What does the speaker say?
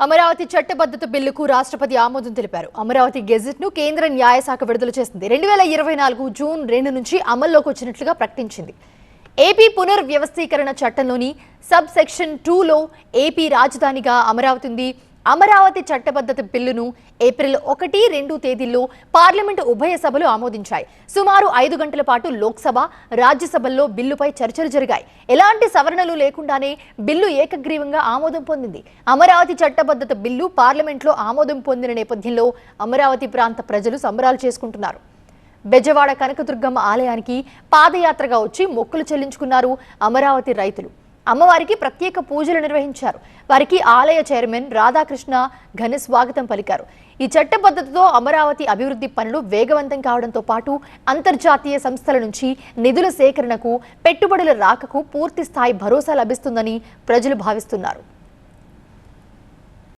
అమరావతి చట్టబద్ధత బిల్లుకు రాష్ట్రపతి ఆమోదం తెలిపారు. అమరావతి గెజెట్ ను కేంద్ర న్యాయశాఖ విడుదల చేసింది. 2024 జూన్ 2 నుంచి అమల్లోకి వచ్చినట్లుగా ప్రకటించింది. ఏపీ పునర్వ్యవస్థీకరణ చట్టంలోని సబ్ సెక్షన్ 2లో ఏపీ రాజధానిగా అమరావతి ఉంది. అమరావతి చట్టబద్ధత బిల్లును ఏప్రిల్ 1, 2 తేదీల్లో పార్లమెంటు ఉభయ సభలు ఆమోదించాయి. సుమారు 5 గంటల పాటు లోక్సభ, రాజ్యసభల్లో బిల్లుపై చర్చలు జరిగాయి. ఎలాంటి సవరణలు లేకుండానే బిల్లు ఏకగ్రీవంగా ఆమోదం పొందింది. అమరావతి చట్టబద్ధత బిల్లు పార్లమెంట్లో ఆమోదం పొందిన నేపథ్యంలో అమరావతి ప్రాంత ప్రజలు సంబరాలు చేసుకుంటున్నారు. బెజవాడ కనకదుర్గమ్మ ఆలయానికి పాదయాత్రగా వచ్చి మొక్కులు చెల్లించుకున్నారు అమరావతి రైతులు. అమ్మవారికి ప్రత్యేక పూజలు నిర్వహించారు. వారికి ఆలయ చైర్మన్ రాధాకృష్ణ ఘన స్వాగతం పలికారు. ఈ చట్టబద్ధతతో అమరావతి అభివృద్ధి పనులు వేగవంతం కావడంతో పాటు అంతర్జాతీయ సంస్థల నుంచి నిధుల సేకరణకు, పెట్టుబడుల రాకకు పూర్తి స్థాయి భరోసా లభిస్తుందని ప్రజలు భావిస్తున్నారు.